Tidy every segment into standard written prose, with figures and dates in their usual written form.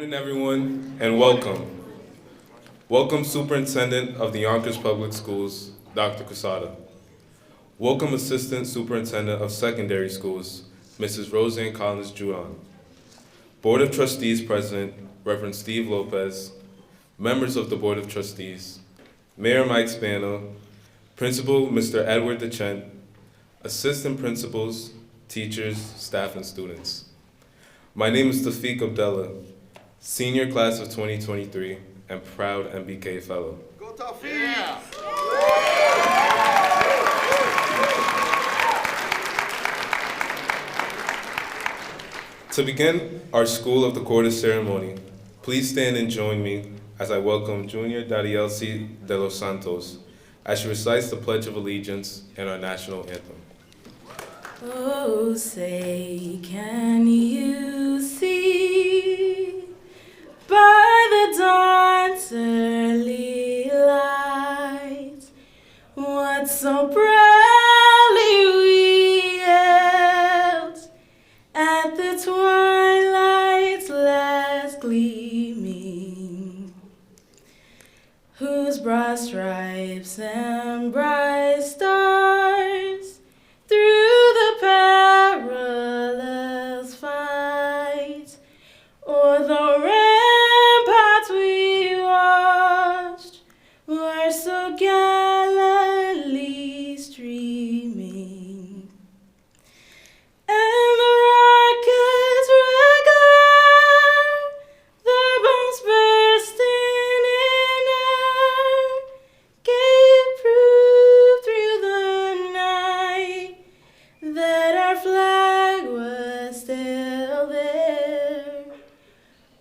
morning, everyone, and welcome. Welcome, Superintendent of the Yonkers Public Schools, Dr. Quezada. Welcome, Assistant Superintendent of Secondary Schools, Mrs. Roseanne Collins-Judon. Board of Trustees President, Reverend Steve Lopez, members of the Board of Trustees, Mayor Mike Spano, Principal Mr. Edward DeChent, Assistant Principals, teachers, staff, and students. My name is Tafiq Abdallah, Senior Class of 2023 and proud MBK Fellow. Go Tafiq! Yeah. To begin our School of the Quarter ceremony, please stand and join me as I welcome Junior Darielsi de los Santos as she recites the Pledge of Allegiance and our national anthem. Oh, say, can you see by the dawn's early light what so proudly we hailed at the twilight's last gleaming, whose broad stripes and bright stars through the perilous fight o'er the ramparts we watched were so gallantly streaming, and the rockets regular, the bombs bursting in air, gave proof through the night that our flag was still there.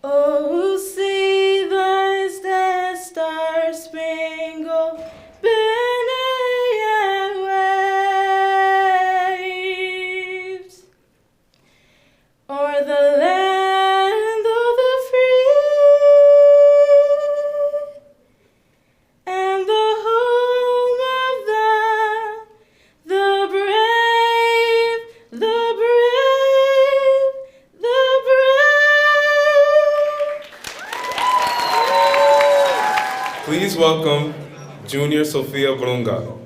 Oh, see those dead stars spangled banner yet waves o'er the land of the free and the home of the brave, the brave, the brave. Please welcome Junior Sofia Brunga.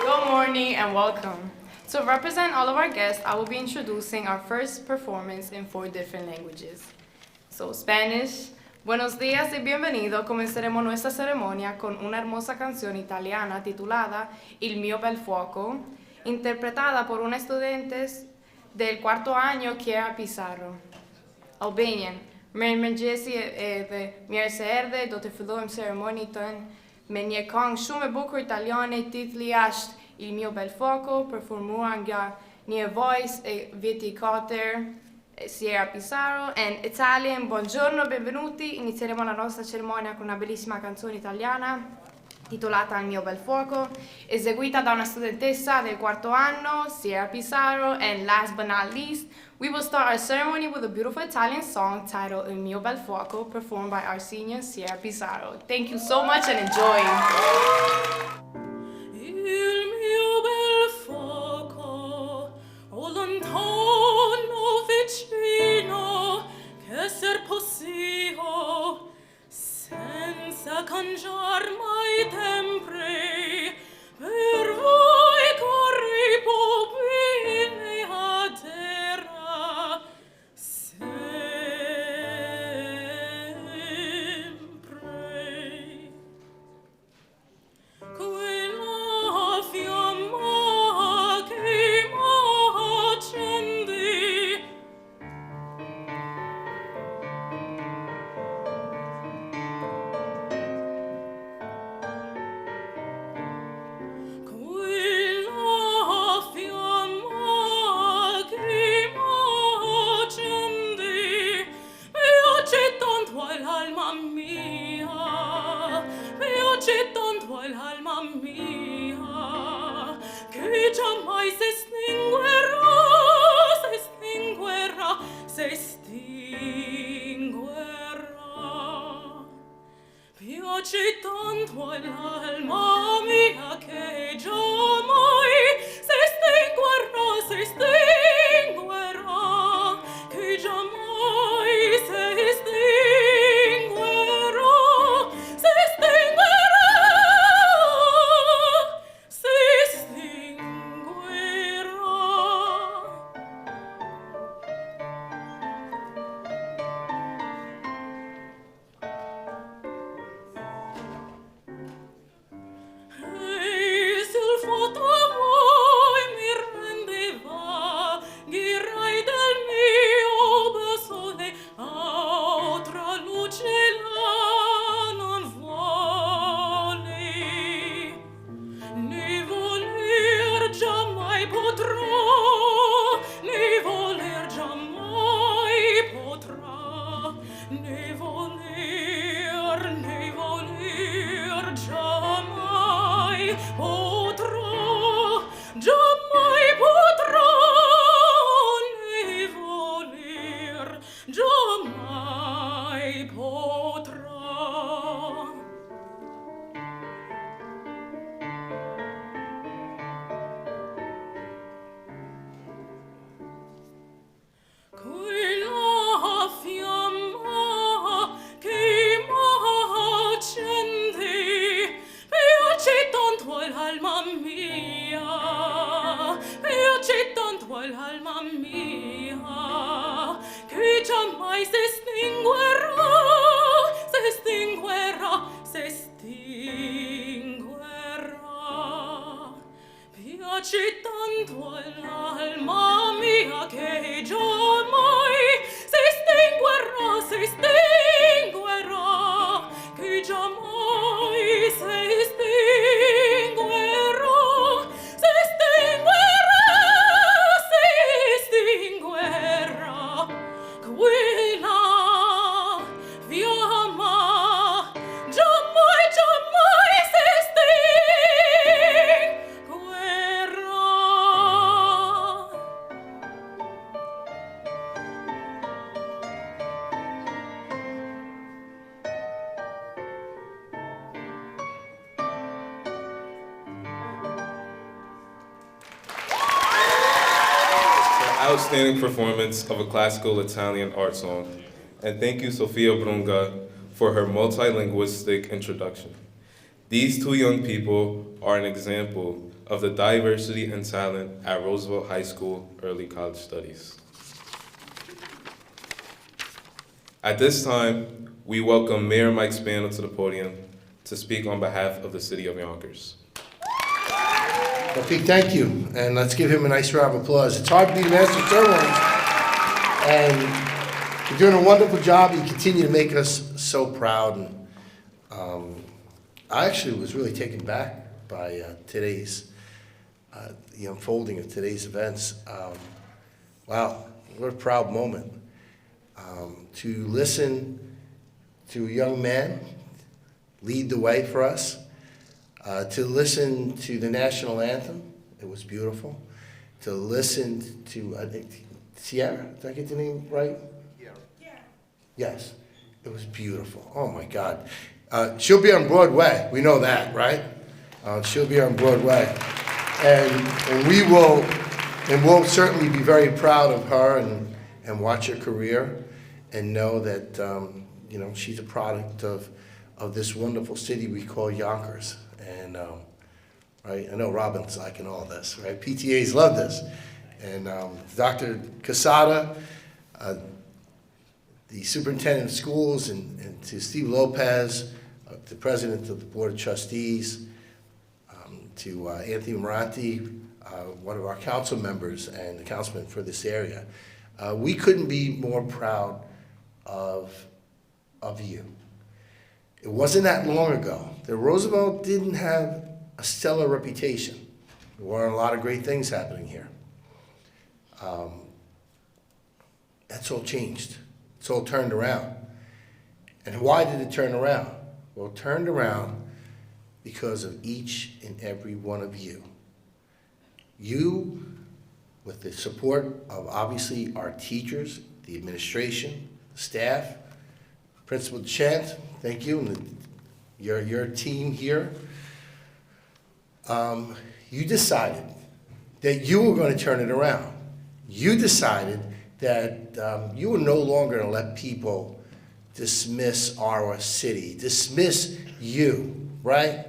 Good morning and welcome. To represent all of our guests, I will be introducing our first performance in 4 different languages. So, Spanish. Buenos días y bienvenido. Comenzaremos nuestra ceremonia con una hermosa canción italiana titulada Il mio bel fuoco, interpretada por una estudiante del 4º año, Chiara Pizarro. Albanian. Mirëmëngjesi edhe mirë se erdhe, do të fillojmë ceremonitën me një këngë shumë e bukur italiane, titulli është Il mio bel fuoco, performuar nga një voice e viti 4, Chiara Pizarro. And Italian, buongiorno, benvenuti. Inizieremo la nostra cerimonia con una bellissima canzone italiana titolata Il mio bel fuoco, eseguita da una studentessa del 4º anno, Chiara Pizarro. And last but not least, we will start our ceremony with a beautiful Italian song titled Il mio bel fuoco, performed by our senior Chiara Pizarro. Thank you so much and enjoy. Il mio bel fuoco, o lontano vicino, che esser possio, senza cangiar mai tempri, per voi corri popine a terra, sempre. Quella fiamma che m'accendi, quella fiamma che m'accendi, piace tanto all'alma mia, piace tanto all'alma mia, che giammai si estinguerà, si estinguerà, si estinguerà. Piace tanto all'alma mia che giammai si estinguerà, si estinguerà, che giammai si ne voler jamais potrà, ne voler jamais potrà. Quella fiamma che m'accende piace tanto all'alma mia, piace tanto all'alma mia, che giammai si estinguerà, si estinguerà, si estinguerà. Piace tanto all'alma mia che giammai si estinguerà, che giammai si estinguerà, si estinguerà, quella fiamma giammai, giammai si estinguerà. Outstanding performance of a classical Italian art song. And thank you, Sofia Brunga, for her multilinguistic introduction. These two young people are an example of the diversity and talent at Roosevelt High School Early College Studies. At this time, we welcome Mayor Mike Spano to the podium to speak on behalf of the City of Yonkers. Well, Pete, thank you, and let's give him a nice round of applause. It's hard to be the master of ceremonies, and you're doing a wonderful job. You continue to make us so proud, and I actually was really taken back by today's, the unfolding of today's events. Wow, what a proud moment. To listen to a young man lead the way for us. To listen to the national anthem, it was beautiful. To listen to, I think, Sierra, did I get the name right? Yeah. Yes, it was beautiful. Oh my God. She'll be on Broadway, we know that, right? She'll be on Broadway. And we'll certainly be very proud of her and watch her career and know that, you know, she's a product of this wonderful city we call Yonkers. And, right, I know Robin's liking all this, right? PTAs love this. And Dr. Quezada, the superintendent of schools, and to Steve Lopez, the president of the Board of Trustees, to Anthony Moranti, one of our council members and the councilman for this area. We couldn't be more proud of you. It wasn't that long ago that Roosevelt didn't have a stellar reputation. There weren't a lot of great things happening here. That's all changed. It's all turned around. And why did it turn around? Well, it turned around because of each and every one of you. You, with the support of obviously our teachers, the administration, the staff, Principal DeChent, thank you, and your team here. You decided that you were going to turn it around. You decided that you were no longer going to let people dismiss our city, dismiss you, right?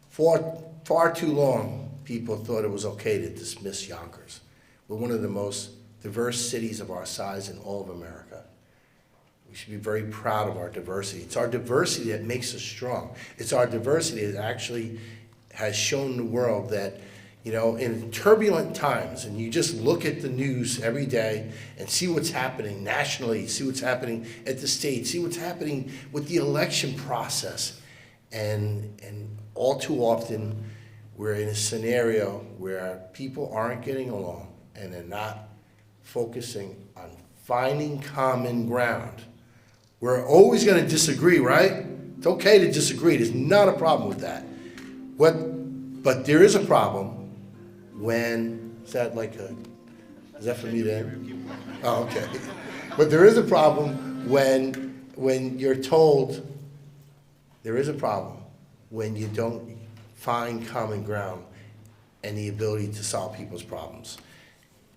For far too long, people thought it was okay to dismiss Yonkers. We're one of the most diverse cities of our size in all of America. We should be very proud of our diversity. It's our diversity that makes us strong. It's our diversity that actually has shown the world that, you know, in turbulent times, and you just look at the news every day and see what's happening nationally, see what's happening at the state, see what's happening with the election process. And all too often, we're in a scenario where people aren't getting along and they're not focusing on finding common ground We're always going to disagree, right? It's okay to disagree. There's not a problem with that. But there is a problem when, is that for me to end? Oh, okay. But there is a problem when you're told, there is a problem when you don't find common ground and the ability to solve people's problems,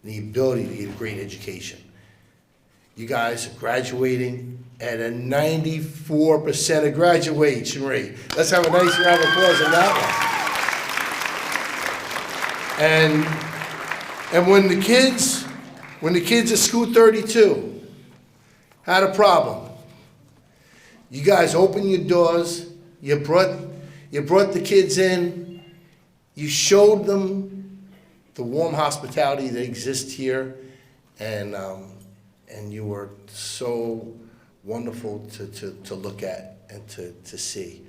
the ability to get a great education. You guys are graduating at a 94% graduation rate. Let's have a nice round of applause on that one. And when the kids at School 32 had a problem, you guys opened your doors, you brought the kids in, you showed them the warm hospitality that exists here, and you were so wonderful to look at and to see.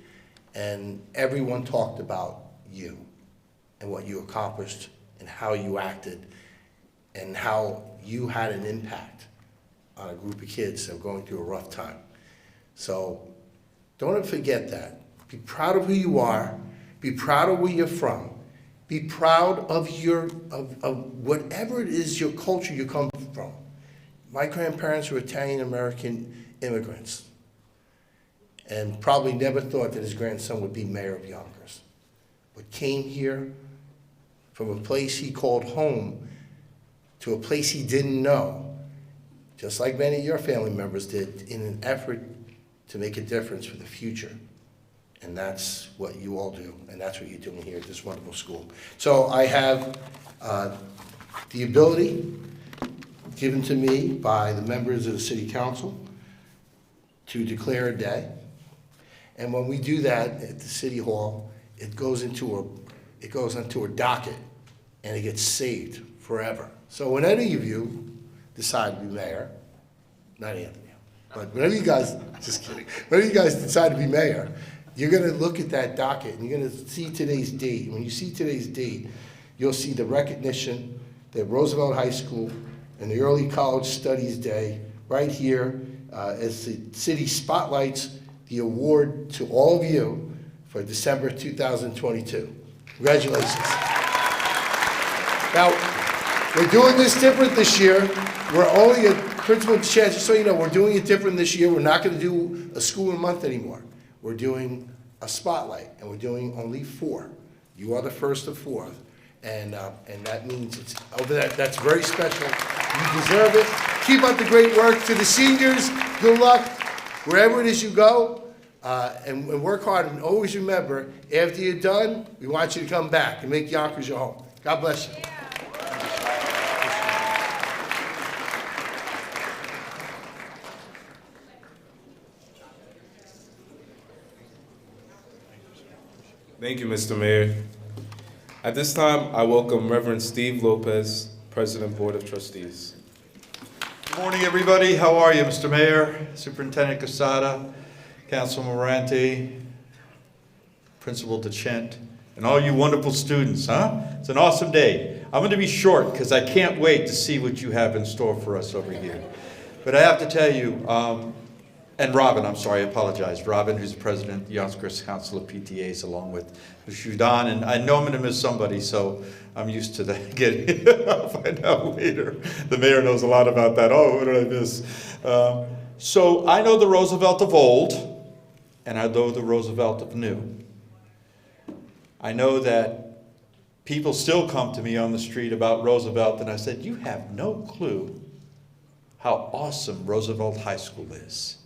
And everyone talked about you and what you accomplished and how you acted and how you had an impact on a group of kids that were going through a rough time. So don't ever forget that. Be proud of who you are. Be proud of where you're from. Be proud of whatever it is, your culture you come from. My grandparents were Italian-American immigrants and probably never thought that his grandson would be mayor of Yonkers, but came here from a place he called home to a place he didn't know, just like many of your family members did, in an effort to make a difference for the future. And that's what you all do, and that's what you're doing here at this wonderful school. So I have the ability given to me by the members of the City Council to declare a day. And when we do that at the City Hall, it goes into a docket, and it gets saved forever. So when any of you decide to be mayor, not Anthony, but whenever you guys, just kidding, whenever you guys decide to be mayor, you're gonna look at that docket and you're gonna see today's date. When you see today's date, you'll see the recognition that Roosevelt High School and the Early College Studies Day right here as the city spotlights the award to all of you for December 2022. Congratulations. Now, we're doing this different this year. We're only a Principal DeChent, just so you know, we're doing it different this year. We're not gonna do a school a month anymore. We're doing a spotlight, and we're doing only 4. You are the first of 4, and that means it's over that. That's very special. You deserve it. Keep up the great work. To the seniors, good luck wherever it is you go, and work hard. And always remember, after you're done, we want you to come back and make Yonkers your home. God bless you. Thank you, Mr. Mayor. At this time, I welcome Reverend Steve Lopez, President, Board of Trustees. Good morning, everybody. How are you, Mr. Mayor, Superintendent Quezada, Councilman Moranti, Principal DeChent, and all you wonderful students, huh? It's an awesome day. I'm going to be short because I can't wait to see what you have in store for us over here. But I have to tell you, and Robin, I'm sorry, I apologize. Robin, who's the president of the Yonkers Council of PTAs, along with Shudan, and I know I'm gonna miss somebody, so I'm used to that. I'll find out later. The mayor knows a lot about that. Oh, what did I miss? So I know the Roosevelt of old, and I know the Roosevelt of new. I know that people still come to me on the street about Roosevelt, and I said, you have no clue how awesome Roosevelt High School is.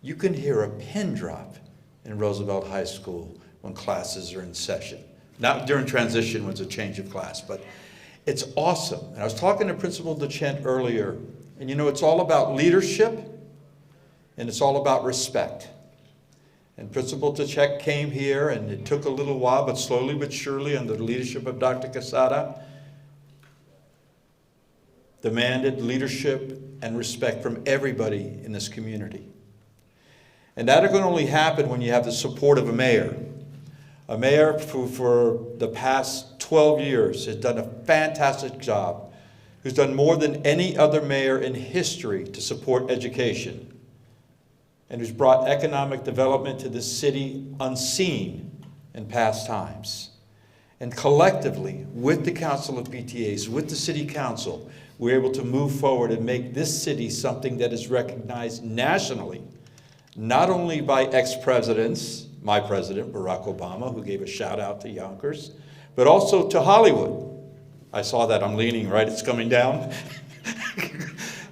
You can hear a pin drop in Roosevelt High School when classes are in session. Not during transition when it's a change of class, but it's awesome. And I was talking to Principal DeChent earlier, and you know, it's all about leadership, and it's all about respect. And Principal DeChent came here, and it took a little while, but slowly but surely, under the leadership of Dr. Quezada, demanded leadership and respect from everybody in this community. And that can only happen when you have the support of a mayor. A mayor who for the past 12 years has done a fantastic job, who's done more than any other mayor in history to support education. and who's brought economic development to this city unseen in past times. And collectively, with the Council of PTAs, with the City Council, we're able to move forward and make this city something that is recognized nationally, not only by ex-presidents, my president, Barack Obama, who gave a shout out to Yonkers, but also to Hollywood. I saw that, I'm leaning, right, it's coming down.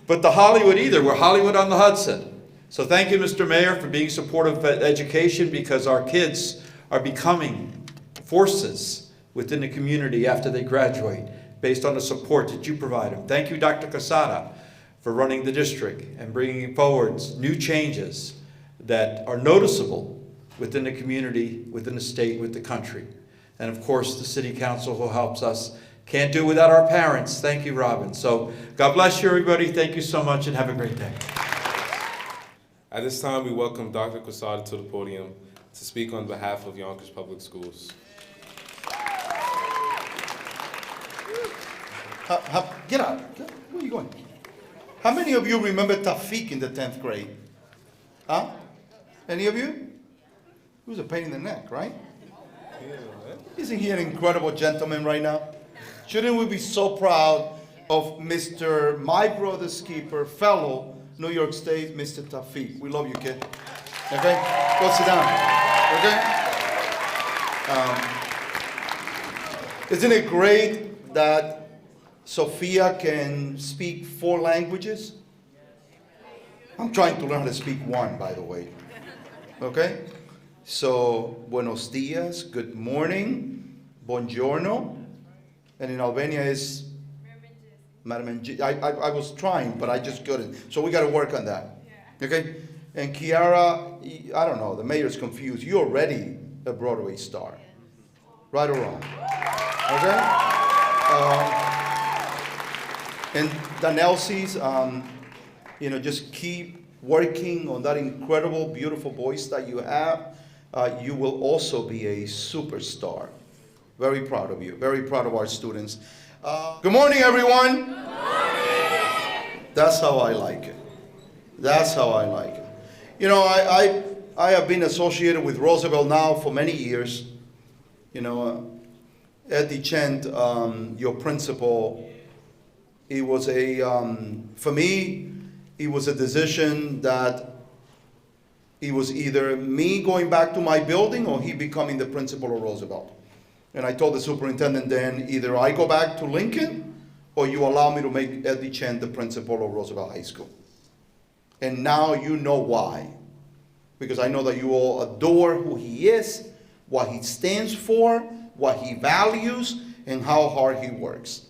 But to Hollywood either, we're Hollywood on the Hudson. So thank you, Mr. Mayor, for being supportive of education, because our kids are becoming forces within the community after they graduate, based on the support that you provide them. Thank you, Dr. Quezada, for running the district and bringing forward new changes that are noticeable within the community, within the state, with the country. And of course, the City Council who helps us. Can't do without our parents. Thank you, Robin. So God bless you, everybody. Thank you so much, and have a great day. At this time, we welcome Dr. Quezada to the podium to speak on behalf of Yonkers Public Schools. Get out. Where are you going? How many of you remember Tafik in the 10th grade? Huh? Any of you? He was a pain in the neck, right? Isn't he an incredible gentleman right now? Shouldn't we be so proud of Mr. My Brother's Keeper, fellow New York State, Mr. Tafik? We love you, kid. Okay? Go sit down. Okay? Isn't it great that Sophia can speak 4 languages? I'm trying to learn how to speak 1, by the way. Okay? So, buenos dias, good morning, buongiorno. And in Albania is Marmenji. I was trying, but I just couldn't. So we got to work on that. Okay? And Kiara, I don't know, the mayor's confused. You're already a Broadway star. Right or wrong? Okay? And Danelsi's, just keep working on that incredible, beautiful voice that you have. You will also be a superstar. Very proud of you. Very proud of our students. Good morning, everyone. Good morning. That's how I like it. That's how I like it. You know, I have been associated with Roosevelt now for many years. You know, Ed DeChent, your principal, it was for me, it was a decision that it was either me going back to my building or he becoming the principal of Roosevelt. And I told the superintendent then, either I go back to Lincoln or you allow me to make Ed DeChent the principal of Roosevelt High School. And now you know why. Because I know that you all adore who he is, what he stands for, what he values, and how hard he works.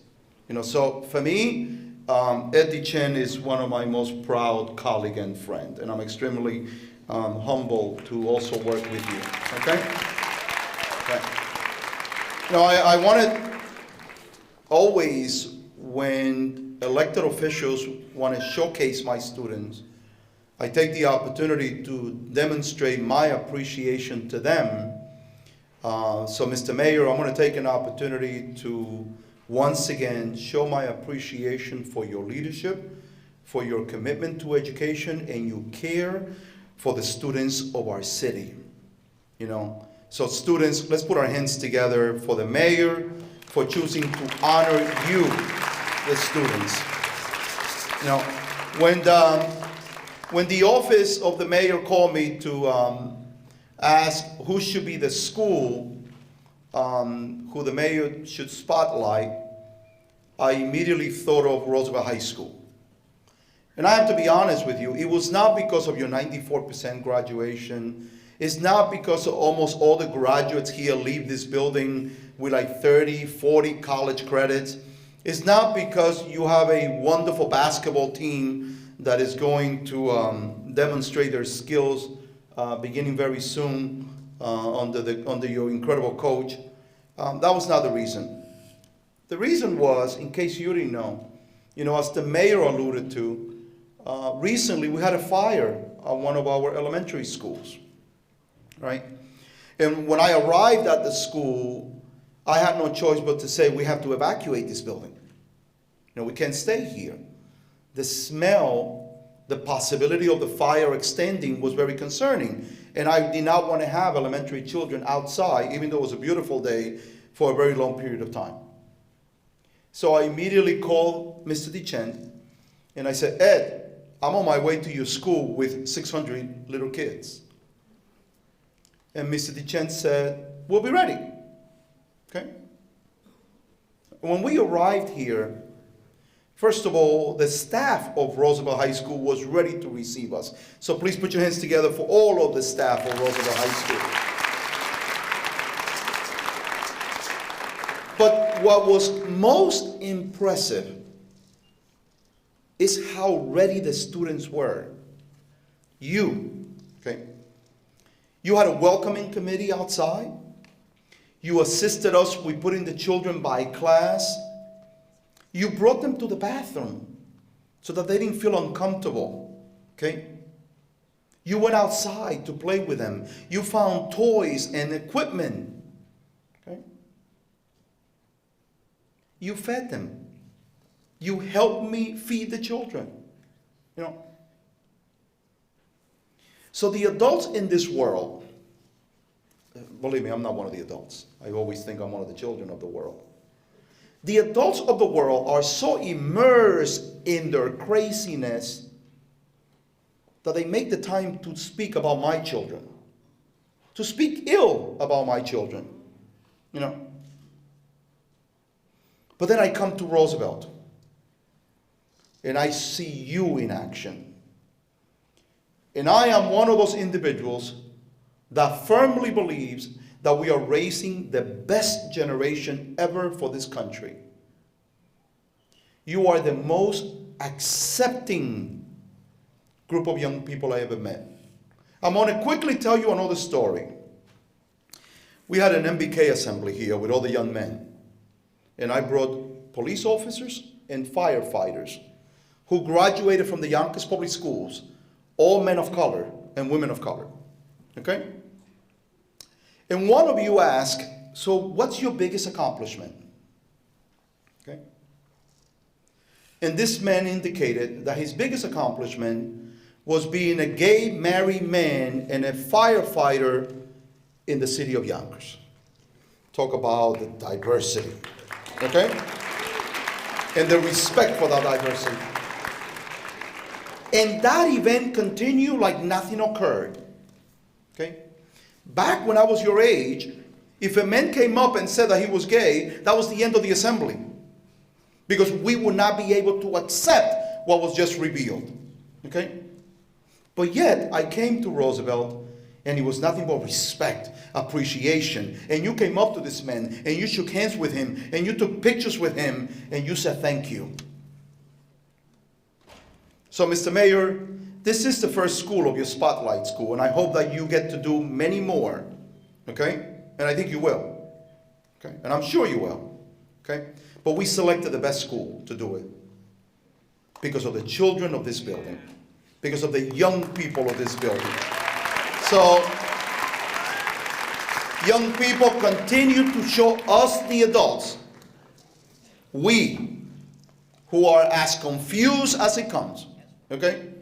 You know, so for me, Ed DeChent is one of my most proud colleague and friend, and I'm extremely humbled to also work with you, okay? You know, I wanted always, when elected officials want to showcase my students, I take the opportunity to demonstrate my appreciation to them. So Mr. Mayor, I'm going to take an opportunity to once again show my appreciation for your leadership, for your commitment to education, and your care for the students of our city. You know, so students, let's put our hands together for the mayor for choosing to honor you, the students. You know, when the office of the mayor called me to ask who should be the school who the mayor should spotlight, I immediately thought of Roosevelt High School. And I have to be honest with you, it was not because of your 94% graduation. It's not because almost all the graduates here leave this building with like 30, 40 college credits. It's not because you have a wonderful basketball team that is going to demonstrate their skills beginning very soon under your incredible coach. That was not the reason. The reason was, in case you didn't know, you know, as the mayor alluded to, recently we had a fire at one of our elementary schools, right? And when I arrived at the school, I had no choice but to say, we have to evacuate this building. You know, we can't stay here. The smell the possibility of the fire extending was very concerning. And I did not want to have elementary children outside, even though it was a beautiful day, for a very long period of time. So I immediately called Mr. DeChent, and I said, Ed, I'm on my way to your school with 600 little kids. And Mr. DeChent said, we'll be ready. Okay? When we arrived here, first of all, the staff of Roosevelt High School was ready to receive us. So please put your hands together for all of the staff of Roosevelt High School. But what was most impressive is how ready the students were. Okay? You had a welcoming committee outside. You assisted us with putting the children by class. You brought them to the bathroom so that they didn't feel uncomfortable. Okay? You went outside to play with them. You found toys and equipment. Okay? You fed them. You helped me feed the children. You know. So the adults in this world, believe me, I'm not one of the adults. I always think I'm one of the children of the world. The adults of the world are so immersed in their craziness that they make the time to speak about my children, to speak ill about my children, you know. But then I come to Roosevelt, and I see you in action. And I am one of those individuals that firmly believes that we are raising the best generation ever for this country. You are the most accepting group of young people I ever met. I'm going to quickly tell you another story. We had an MBK assembly here with all the young men. And I brought police officers and firefighters who graduated from the Yonkers Public Schools, all men of color and women of color. Okay? And one of you asked, so what's your biggest accomplishment? Okay? And this man indicated that his biggest accomplishment was being a gay married man and a firefighter in the city of Yonkers. Talk about the diversity. Okay? And the respect for that diversity. And that event continued like nothing occurred. Okay? Back when I was your age, if a man came up and said that he was gay, that was the end of the assembly. Because we would not be able to accept what was just revealed. Okay? But yet, I came to Roosevelt, and it was nothing but respect, appreciation. And you came up to this man, and you shook hands with him, and you took pictures with him, and you said thank you. So, Mr. Mayor, this is the first school of your Spotlight School, and I hope that you get to do many more, okay? And I think you will, okay? And I'm sure you will, okay? But we selected the best school to do it because of the children of this building, because of the young people of this building. So, young people, continue to show us, the adults, we who are as confused as it comes, okay?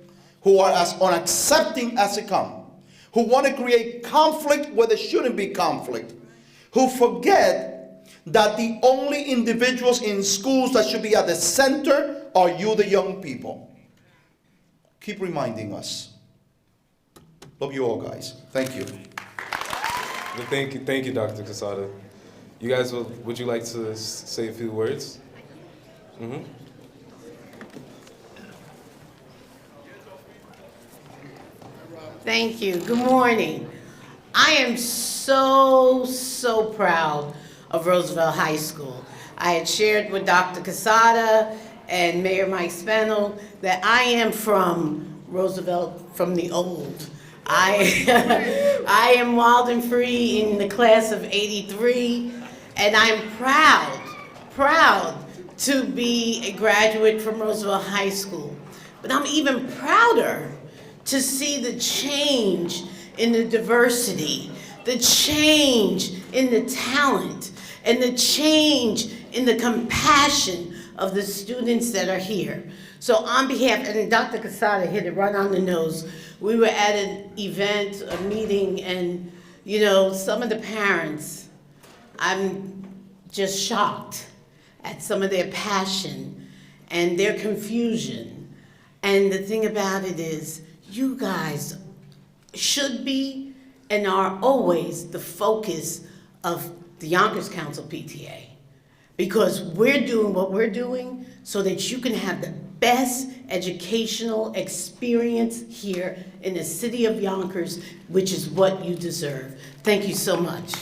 Who are as unaccepting as it comes, who want to create conflict where there shouldn't be conflict, who forget that the only individuals in schools that should be at the center are you, the young people. Keep reminding us. Love you all, guys. Thank you. Well, thank you, Dr. Quezada. You guys, would you like to say a few words? Mm-hmm. Thank you. Good morning. I am so proud of Roosevelt High School. I had shared with Dr. Quezada and Mayor Mike Spano that I am from Roosevelt, from the old. I am wild and free in the class of '83, and I'm proud to be a graduate from Roosevelt High School. But I'm even prouder to see the change in the diversity, the change in the talent, and the change in the compassion of the students that are here. So on behalf, and Dr. Quezada hit it right on the nose, we were at an event, a meeting, and you know, some of the parents, I'm just shocked at some of their passion and their confusion. And the thing about it is, you guys should be and are always the focus of the Yonkers Council PTA. Because we're doing what we're doing so that you can have the best educational experience here in the city of Yonkers, which is what you deserve. Thank you so much.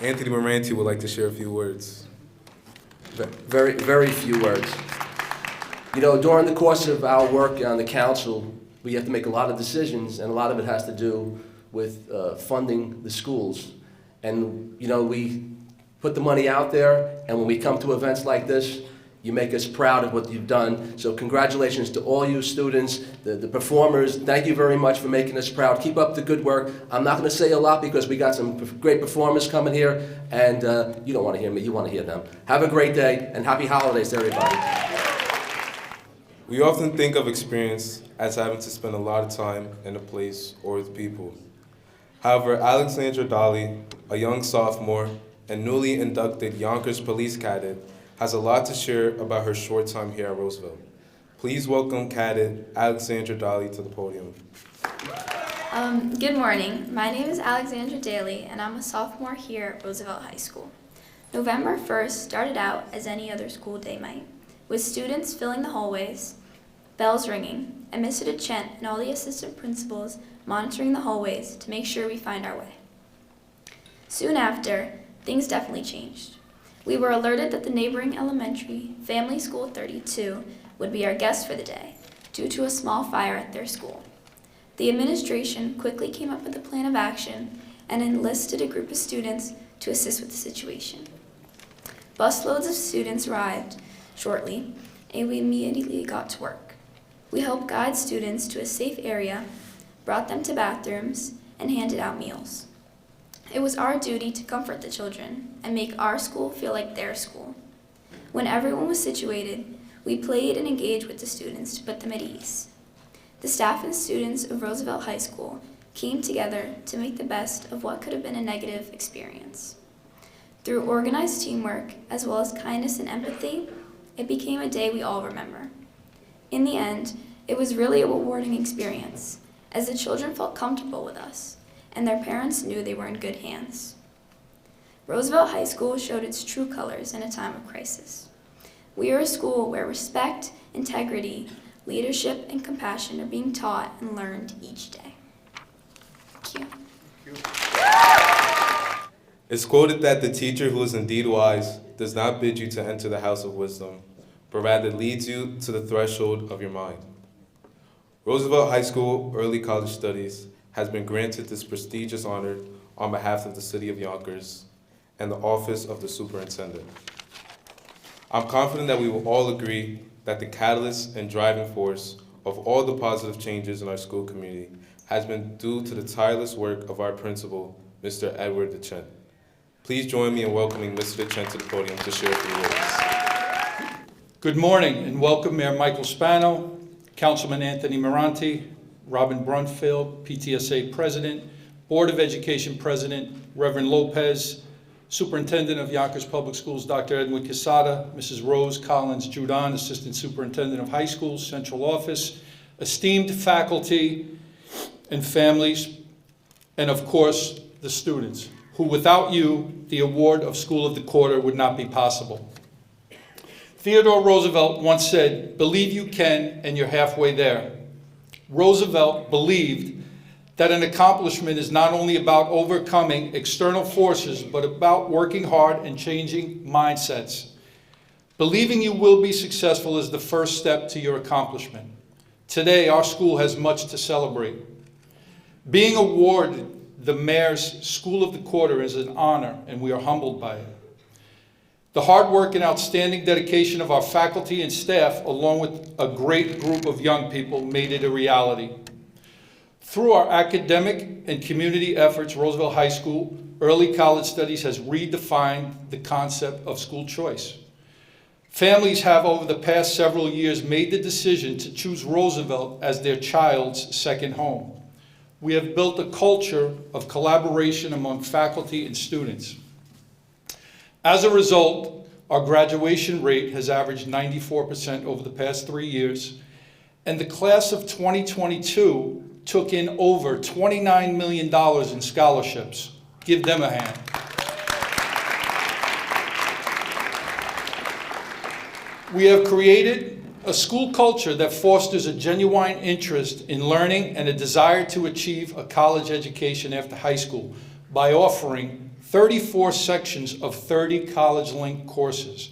Anthony Moranti would like to share a few words. Very few words. You know, during the course of our work on the council, we have to make a lot of decisions, and a lot of it has to do with funding the schools. And, you know, we put the money out there, and when we come to events like this, you make us proud of what you've done. So congratulations to all you students, the performers. Thank you very much for making us proud. Keep up the good work. I'm not going to say a lot because we got some great performers coming here, and you don't want to hear me, you want to hear them. Have a great day, and happy holidays to everybody. We often think of experience as having to spend a lot of time in a place or with people. However, Alexandra Dolly, a young sophomore and newly inducted Yonkers Police Cadet, has a lot to share about her short time here at Roosevelt. Please welcome Cadet Alexandra Dolly to the podium. Good morning. My name is Alexandra Daly, and I'm a sophomore here at Roosevelt High School. November 1st started out as any other school day might, with students filling the hallways, bells ringing, and Mr. DeChent and all the assistant principals monitoring the hallways to make sure we find our way. Soon after, things definitely changed. We were alerted that the neighboring elementary, Family School 32, would be our guest for the day, due to a small fire at their school. The administration quickly came up with a plan of action and enlisted a group of students to assist with the situation. Busloads of students arrived shortly, and we immediately got to work. We helped guide students to a safe area, brought them to bathrooms, and handed out meals. It was our duty to comfort the children and make our school feel like their school. When everyone was situated, we played and engaged with the students to put them at ease. The staff and students of Roosevelt High School came together to make the best of what could have been a negative experience. Through organized teamwork, as well as kindness and empathy, it became a day we all remember. In the end, it was really a rewarding experience, as the children felt comfortable with us, and their parents knew they were in good hands. Roosevelt High School showed its true colors in a time of crisis. We are a school where respect, integrity, leadership, and compassion are being taught and learned each day. Thank you. It's quoted that the teacher who is indeed wise does not bid you to enter the house of wisdom, but rather leads you to the threshold of your mind. Roosevelt High School Early College Studies has been granted this prestigious honor on behalf of the City of Yonkers and the Office of the Superintendent. I'm confident that we will all agree that the catalyst and driving force of all the positive changes in our school community has been due to the tireless work of our principal, Mr. Edward DeChent. Please join me in welcoming Mr. DeChent to the podium to share a few words. Good morning and welcome Mayor Michael Spano, Councilman Anthony Moranti, Robin Brunfield, PTSA President, Board of Education President, Reverend Lopez, Superintendent of Yonkers Public Schools, Dr. Edwin Quezada, Mrs. Rose Collins Judon, Assistant Superintendent of High Schools, Central Office, esteemed faculty and families, and of course, the students, who without you, the award of School of the Quarter would not be possible. Theodore Roosevelt once said, "Believe you can, and you're halfway there." Roosevelt believed that an accomplishment is not only about overcoming external forces, but about working hard and changing mindsets. Believing you will be successful is the first step to your accomplishment. Today, our school has much to celebrate. Being awarded the Mayor's School of the Quarter is an honor, and we are humbled by it. The hard work and outstanding dedication of our faculty and staff, along with a great group of young people, made it a reality. Through our academic and community efforts, Roosevelt High School Early College Studies has redefined the concept of school choice. Families have over the past several years made the decision to choose Roosevelt as their child's second home. We have built a culture of collaboration among faculty and students. As a result, our graduation rate has averaged 94% over the past 3 years, and the class of 2022 took in over $29 million in scholarships. Give them a hand. We have created a school culture that fosters a genuine interest in learning and a desire to achieve a college education after high school by offering 34 sections of 30 college-linked courses.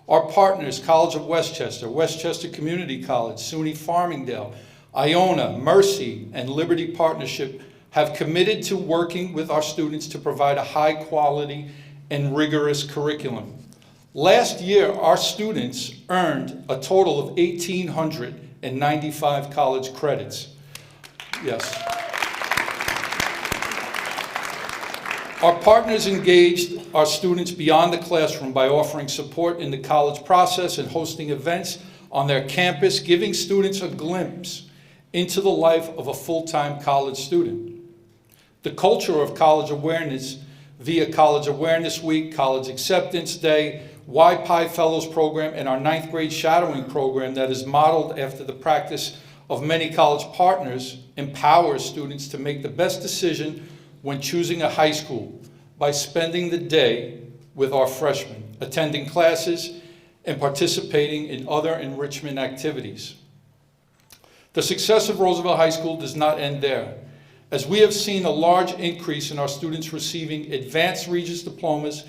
Our partners, College of Westchester, Westchester Community College, SUNY Farmingdale, Iona, Mercy, and Liberty Partnership have committed to working with our students to provide a high-quality and rigorous curriculum. Last year, our students earned a total of 1,895 college credits. Yes. Our partners engaged our students beyond the classroom by offering support in the college process and hosting events on their campus, giving students a glimpse into the life of a full-time college student. The culture of college awareness via College Awareness Week, College Acceptance Day, YPI Fellows Program, and our 9th grade shadowing program that is modeled after the practice of many college partners empowers students to make the best decision when choosing a high school by spending the day with our freshmen, attending classes, and participating in other enrichment activities. The success of Roosevelt High School does not end there, as we have seen a large increase in our students receiving advanced Regents diplomas,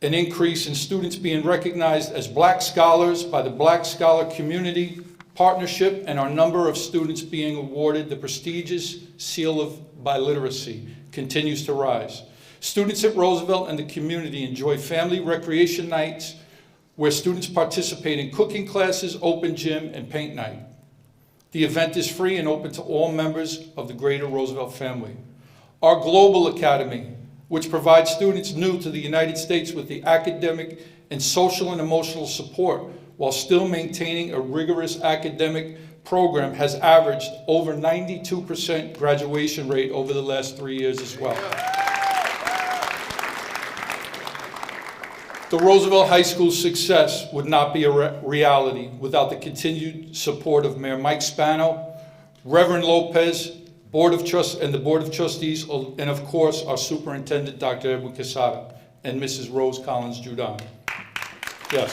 an increase in students being recognized as Black Scholars by the Black Scholar Community Partnership, and our number of students being awarded the prestigious Seal of Biliteracy continues to rise. Students at Roosevelt and the community enjoy family recreation nights where students participate in cooking classes, open gym, and paint night. The event is free and open to all members of the greater Roosevelt family. Our Global Academy, which provides students new to the United States with the academic and social and emotional support while still maintaining a rigorous academic program, has averaged over 92% graduation rate over the last 3 years as well. The Roosevelt High School's success would not be a reality without the continued support of Mayor Mike Spano, Reverend Lopez, and the Board of Trustees, and of course, our Superintendent, Dr. Edwin Quezada, and Mrs. Rose Collins-Judon. Yes.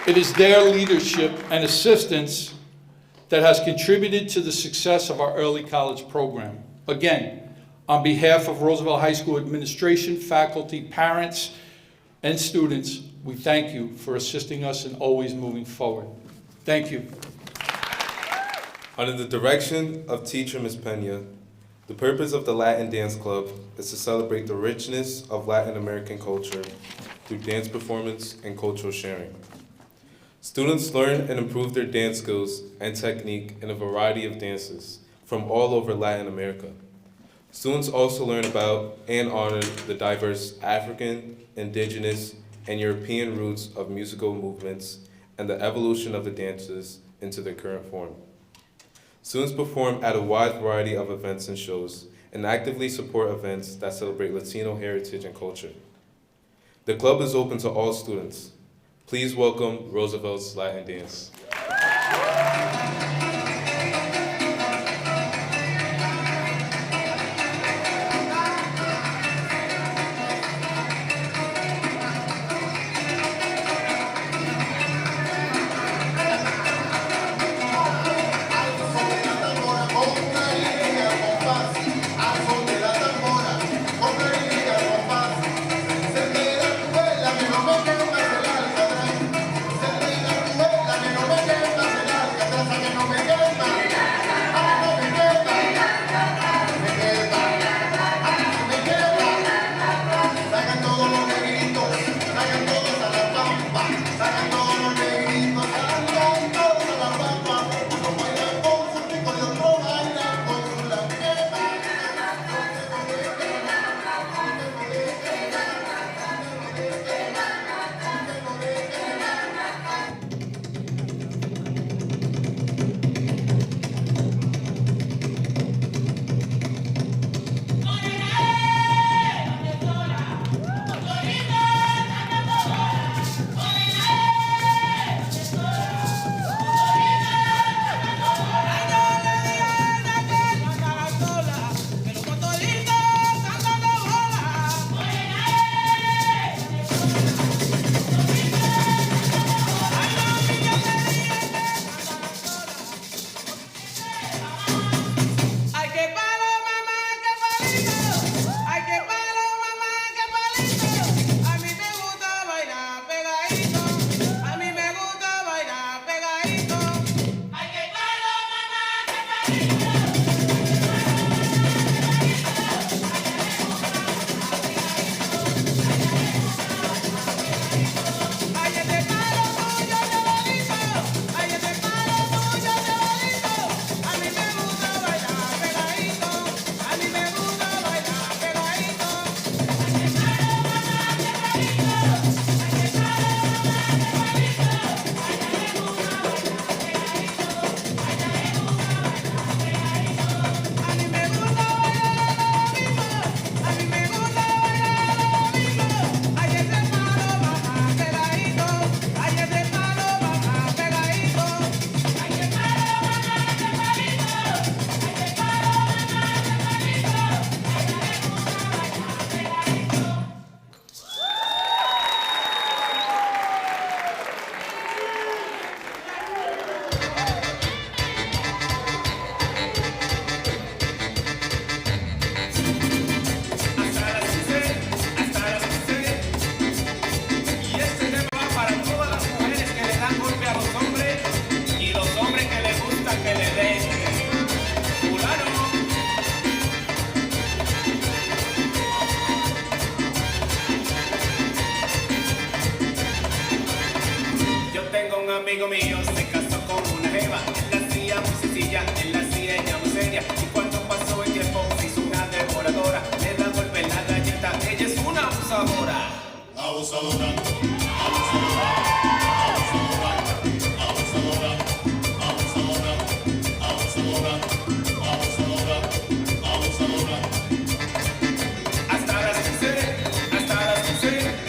It is their leadership and assistance that has contributed to the success of our early college program. Again, on behalf of Roosevelt High School administration, faculty, parents, and students, we thank you for assisting us in always moving forward. Thank you. Under the direction of teacher Ms. Pena, the purpose of the Latin Dance Club is to celebrate the richness of Latin American culture through dance performance and cultural sharing. Students learn and improve their dance skills and technique in a variety of dances from all over Latin America. Students also learn about and honor the diverse African, indigenous, and European roots of musical movements and the evolution of the dances into their current form. Students perform at a wide variety of events and shows and actively support events that celebrate Latino heritage and culture. The club is open to all students. Please welcome Roosevelt's Latin Dance. La amigo mío se casó con una jeva, la hacía muy sencilla, él la hacía ella muy seria, y cuando pasó el tiempo se hizo una devoradora, le da golpe en la galleta, ella es una abusadora. Abusadora, abusadora, abusadora, abusadora, abusadora, abusadora, abusadora, abusadora. Hasta las 15, hasta las 15.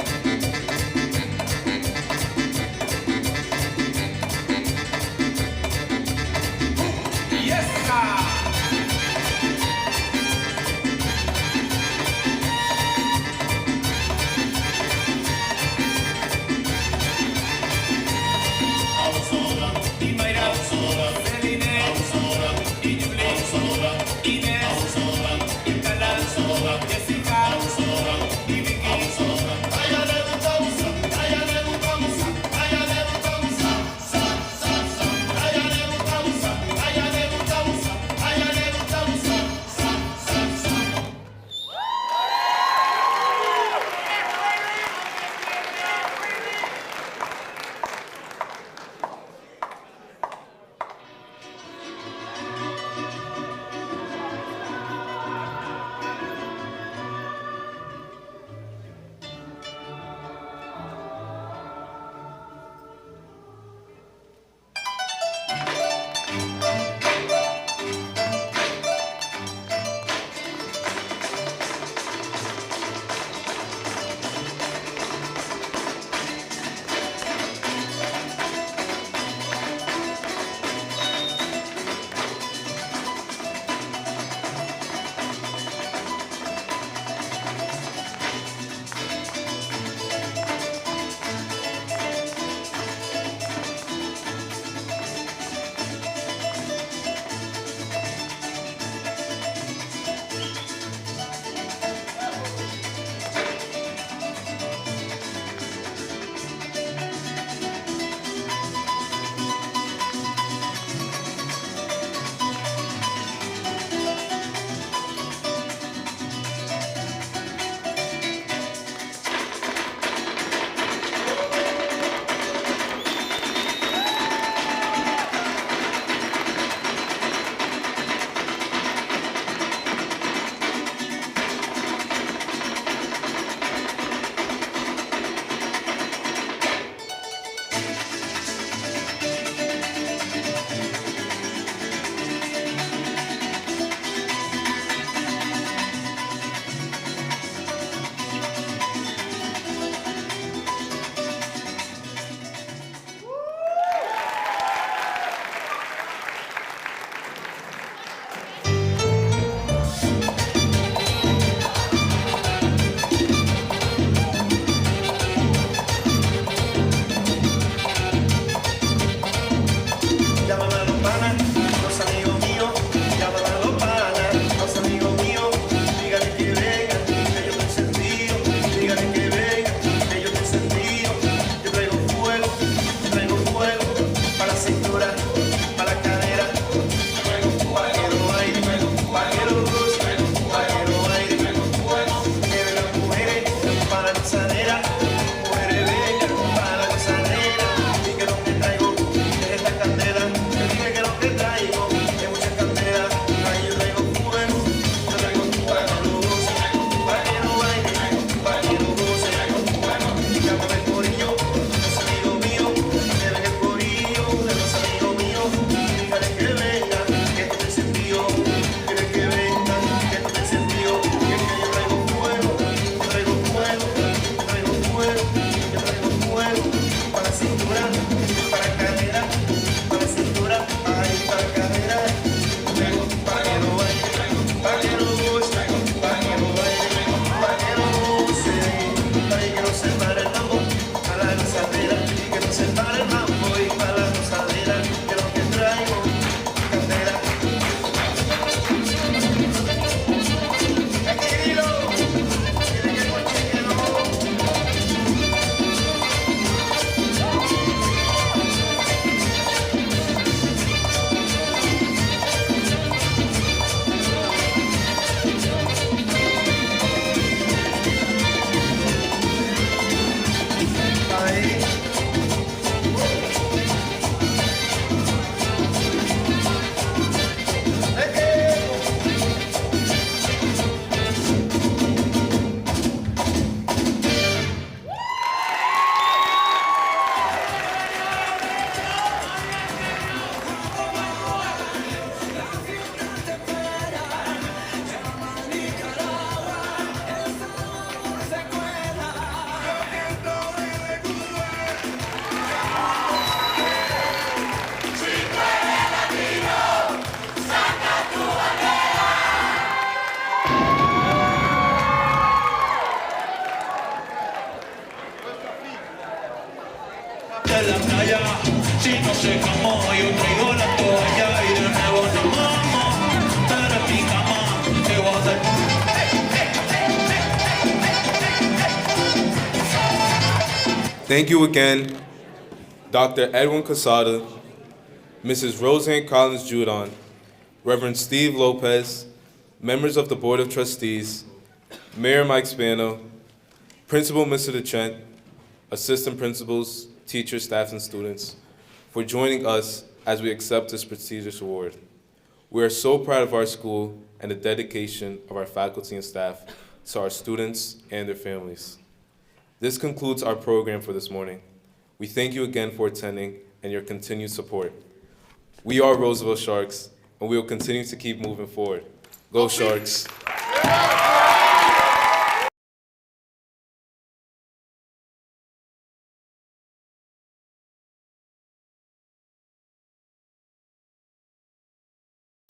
Thank you again, Dr. Edwin Quezada, Mrs. Roseanne Collins Judon, Reverend Steve Lopez, members of the Board of Trustees, Mayor Mike Spano, Principal Mr. DeChent, assistant principals, teachers, staff, and students, for joining us as we accept this prestigious award. We are so proud of our school and the dedication of our faculty and staff to our students and their families. This concludes our program for this morning. We thank you again for attending and your continued support. We are Roosevelt Sharks, and we will continue to keep moving forward. Go Sharks!